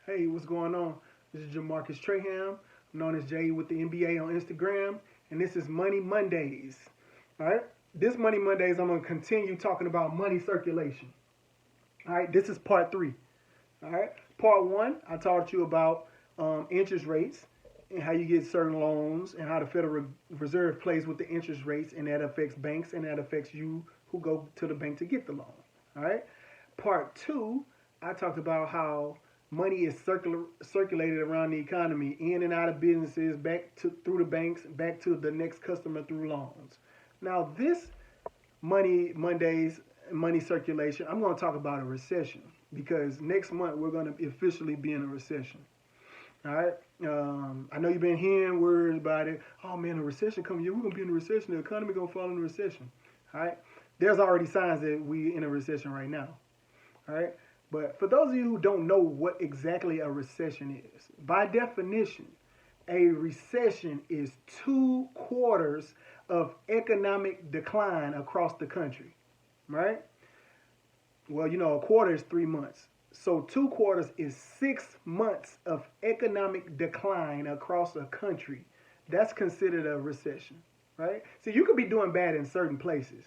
Hey, what's going on? This is Jamarcus Traham, known as Jay with the NBA on Instagram, and this is Money Mondays. All right, this Money Mondays, I'm going to continue talking about money circulation. All right, this is part three. All right, part one, I taught you about interest rates and how you get certain loans and how the Federal Reserve plays with the interest rates, and that affects banks and that affects you who go to the bank to get the loan. All right, part two, I talked about how money is circulated around the economy, in and out of businesses, back to through the banks, back to the next customer through loans. Now, this Money Mondays, money circulation, I'm going to talk about a recession because next month we're going to officially be in a recession. All right. I know you've been hearing words about it. Oh man, a recession coming. Yeah, we're gonna be in a recession. The economy gonna fall in a recession. All right. There's already signs that we in a recession right now. All right. But for those of you who don't know what exactly a recession is, by definition, a recession is 2 quarters of economic decline across the country. Right? Well, a quarter is 3 months. So 2 quarters is 6 months of economic decline across a country. That's considered a recession, right? So you could be doing bad in certain places,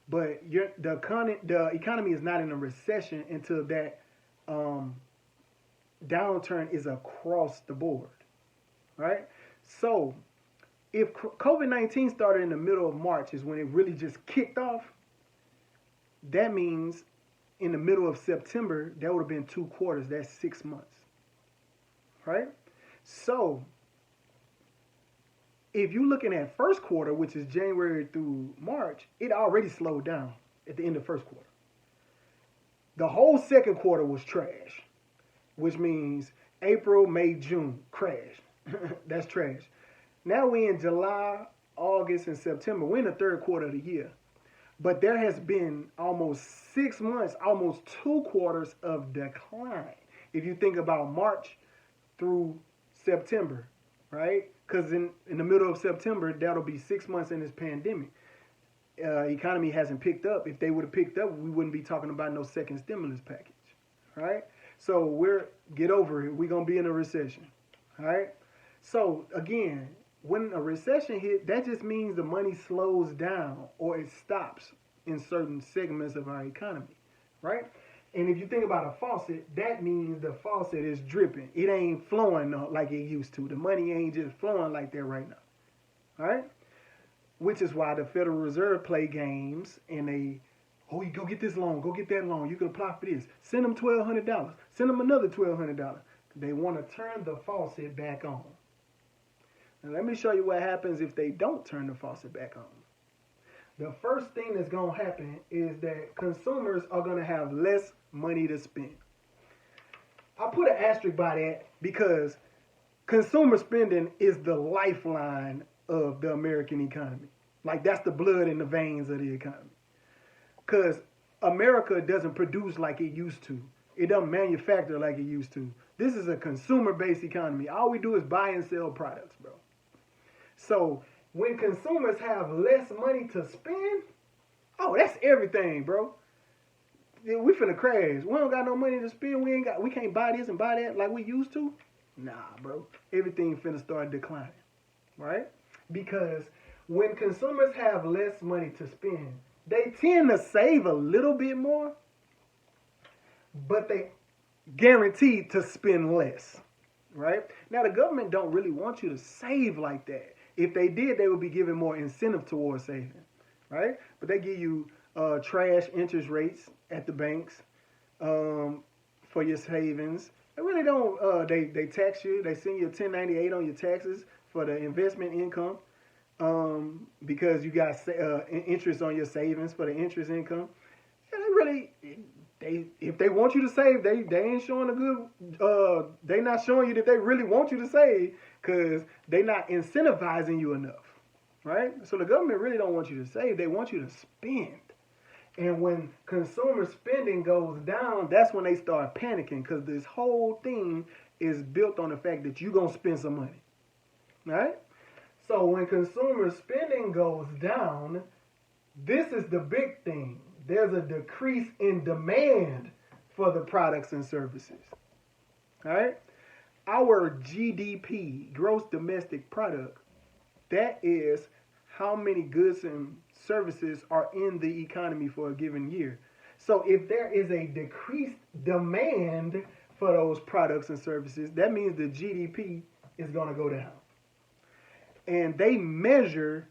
but the economy is not in a recession until that um, downturn is across the board, right? So if COVID-19 started in the middle of March is when it really just kicked off, that means in the middle of September, that would have been 2 quarters. That's 6 months, right? So if you're looking at first quarter, which is January through March, it already slowed down at the end of first quarter. The whole second quarter was trash, which means April, May, June, crash. That's trash. Now we're in July, August, and September. We're in the third quarter of the year. But there has been almost 6 months, almost 2 quarters of decline. If you think about March through September, right? Because in the middle of September, that'll be 6 months in this pandemic. Economy hasn't picked up. If they would have picked up, we wouldn't be talking about no second stimulus package, right? So get over it. We're gonna be in a recession, all right? So again, when a recession hit, that just means the money slows down or it stops in certain segments of our economy, right? And if you think about a faucet, that means the faucet is dripping. It ain't flowing like it used to. The money ain't just flowing like that right now, all right? Which is why the Federal Reserve play games and you go get this loan, go get that loan. You can apply for this. Send them $1,200. Send them another $1,200. They want to turn the faucet back on. Now let me show you what happens if they don't turn the faucet back on. The first thing that's going to happen is that consumers are going to have less money to spend. I put an asterisk by that because consumer spending is the lifeline of the American economy. Like that's the blood in the veins of the economy. Because America doesn't produce like it used to. It doesn't manufacture like it used to. This is a consumer-based economy. All we do is buy and sell products, bro. So when consumers have less money to spend, oh, that's everything, bro. We finna crash. We don't got no money to spend. We can't buy this and buy that like we used to. Nah, bro. Everything finna start declining, right? Because when consumers have less money to spend, they tend to save a little bit more, but they guaranteed to spend less, right? Now the government don't really want you to save like that. If they did, they would be giving more incentive towards saving, right? But they give you trash interest rates at the banks for your savings. They really don't. They tax you. They send you a 1098 on your taxes for the investment income because you got interest on your savings for the interest income. And if they want you to save, they ain't showing a good. They not showing you that they really want you to save because they not incentivizing you enough, right? So the government really don't want you to save. They want you to spend. And when consumer spending goes down, that's when they start panicking because this whole thing is built on the fact that you're going to spend some money, right? So when consumer spending goes down, this is the big thing. There's a decrease in demand for the products and services. All right? Our GDP, gross domestic product, that is how many goods and services are in the economy for a given year. So if there is a decreased demand for those products and services, that means the GDP is going to go down. And they measure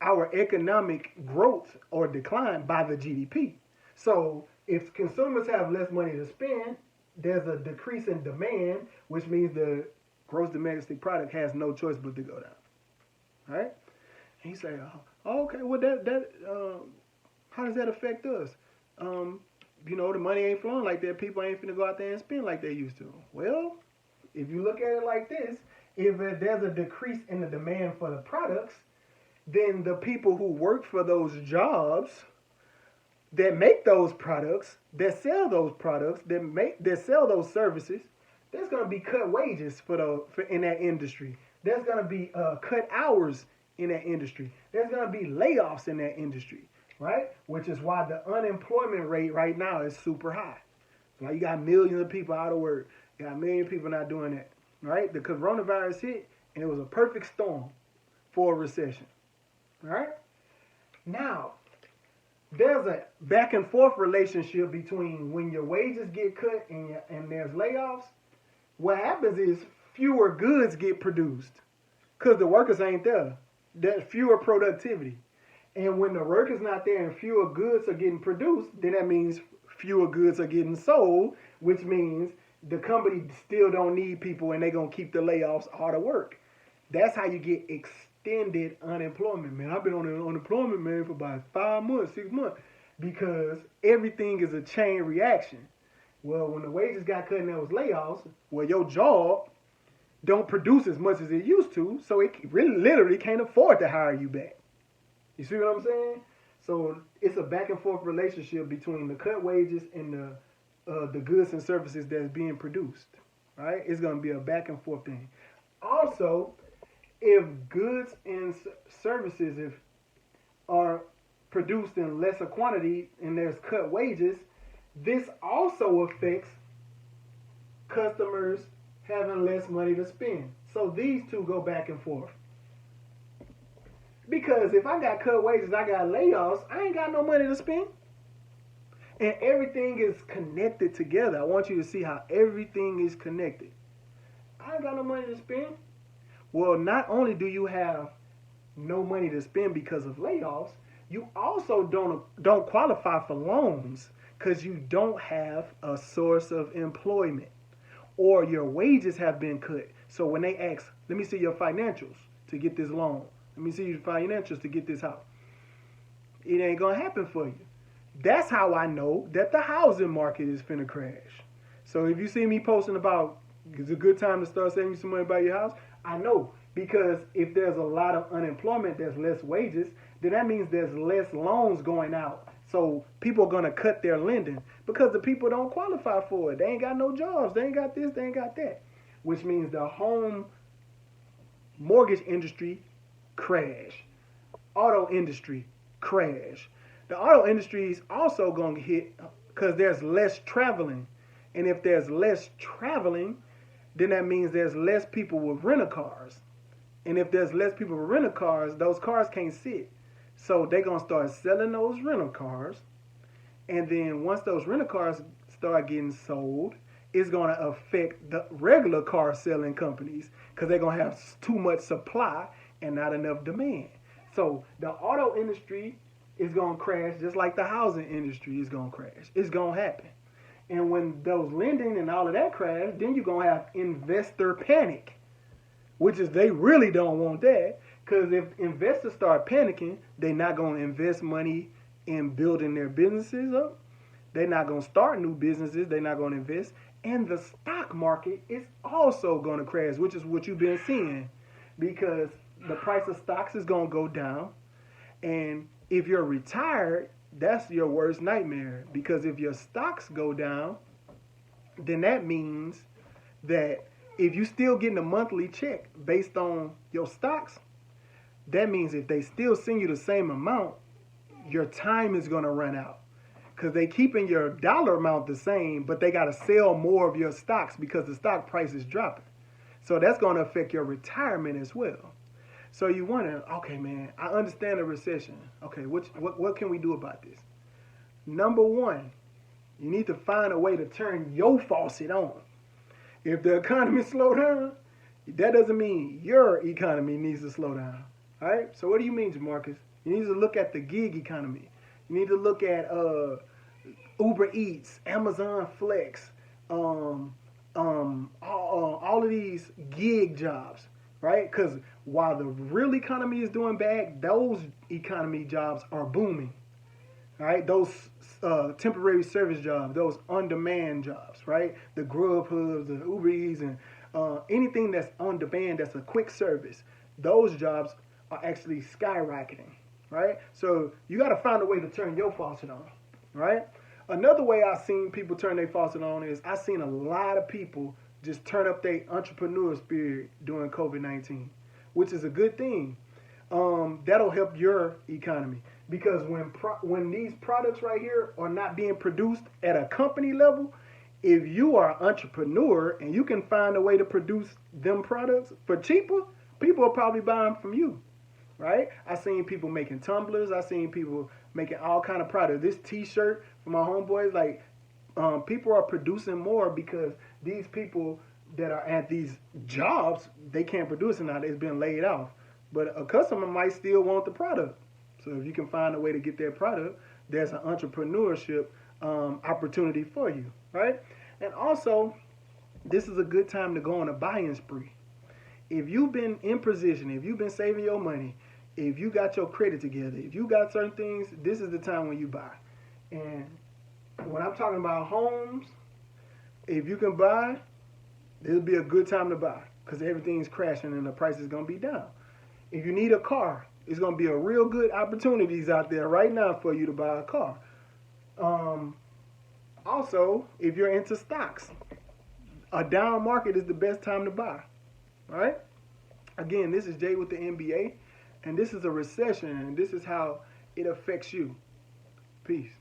our economic growth or decline by the GDP. So if consumers have less money to spend, there's a decrease in demand, which means the gross domestic product has no choice but to go down. All right? And you say, oh, okay, well, how does that affect us? The money ain't flowing like that. People ain't finna go out there and spend like they used to. Well, if you look at it like this, if there's a decrease in the demand for the products, then the people who work for those jobs that make those products, that sell those products, that sell those services, there's going to be cut wages for in that industry. There's going to be cut hours in that industry. There's going to be layoffs in that industry, right? Which is why the unemployment rate right now is super high. So you got millions of people out of work. You got millions of people not doing that, right? The coronavirus hit, and it was a perfect storm for a recession, right? Now, there's a back and forth relationship between when your wages get cut and there's layoffs. What happens is fewer goods get produced because the workers ain't there. There's fewer productivity. And when the worker's not there and fewer goods are getting produced, then that means fewer goods are getting sold, which means the company still don't need people and they're going to keep the layoffs out of work. That's how you get extended unemployment, man. I've been on unemployment, man, for about 5 months, 6 months, because everything is a chain reaction. Well, when the wages got cut and there was layoffs, well, your job don't produce as much as it used to, so it really literally can't afford to hire you back. You see what I'm saying? So it's a back and forth relationship between the cut wages and the goods and services that's being produced, right? It's going to be a back and forth thing. Also, if goods and services are produced in lesser quantity and there's cut wages, this also affects customers having less money to spend. So these two go back and forth. Because if I got cut wages, I got layoffs, I ain't got no money to spend. And everything is connected together. I want you to see how everything is connected. I ain't got no money to spend. Well, not only do you have no money to spend because of layoffs, you also don't qualify for loans because you don't have a source of employment, or your wages have been cut. So when they ask, let me see your financials to get this loan, let me see your financials to get this house, it ain't gonna happen for you. That's how I know that the housing market is finna crash. So if you see me posting about it's a good time to start saving you some money about your house, I know, because if there's a lot of unemployment, there's less wages, then that means there's less loans going out. So people are going to cut their lending because the people don't qualify for it. They ain't got no jobs. They ain't got this. They ain't got that. Which means the home mortgage industry crash. Auto industry crash. The auto industry is also going to hit because there's less traveling. And if there's less traveling, then that means there's less people with rental cars. And if there's less people with rental cars, those cars can't sit. So they're going to start selling those rental cars. And then once those rental cars start getting sold, it's going to affect the regular car selling companies because they're going to have too much supply and not enough demand. So the auto industry is going to crash just like the housing industry is going to crash. It's going to happen. And when those lending and all of that crash, then you're going to have investor panic, which is they really don't want that. Because if investors start panicking, they're not going to invest money in building their businesses up. They're not going to start new businesses. They're not going to invest. And the stock market is also going to crash, which is what you've been seeing. Because the price of stocks is going to go down. And if you're retired, that's your worst nightmare. Because if your stocks go down, then that means that if you're still getting a monthly check based on your stocks, that means if they still send you the same amount, your time is going to run out. because they keeping your dollar amount the same, but they got to sell more of your stocks because the stock price is dropping. So that's going to affect your retirement as well. So you wonder, okay, man, I understand the recession. Okay, what can we do about this? Number one, you need to find a way to turn your faucet on. If the economy slow down, that doesn't mean your economy needs to slow down. All right? So what do you mean, Jamarcus? You need to look at the gig economy. You need to look at Uber Eats, Amazon Flex, all of these gig jobs, right? Because while the real economy is doing bad, those economy jobs are booming, right? Those temporary service jobs, those on-demand jobs, right? The Grubhubs, the Uber Eats, and anything that's on demand, that's a quick service. Those jobs are actually skyrocketing, right? So you got to find a way to turn your faucet on, right? Another way I've seen people turn their faucet on is I've seen a lot of people just turn up their entrepreneur spirit during COVID-19, which is a good thing. That'll help your economy because when these products right here are not being produced at a company level, if you are an entrepreneur and you can find a way to produce them products for cheaper, people will probably buy them from you, right? I've seen people making tumblers. I've seen people making all kind of products. This T-shirt for my homeboys, like people are producing more because these people that are at these jobs, they can't produce it now. It's been laid off. But a customer might still want the product. So if you can find a way to get their product, there's an entrepreneurship opportunity for you, right? And also, this is a good time to go on a buying spree. If you've been in position, if you've been saving your money, if you got your credit together, if you got certain things, this is the time when you buy. And when I'm talking about homes, if you can buy, this will be a good time to buy because everything's crashing and the price is going to be down. If you need a car, it's going to be a real good opportunities out there right now for you to buy a car. Also, if you're into stocks, a down market is the best time to buy. All right? Again, this is Jay with the NBA, and this is a recession, and this is how it affects you. Peace.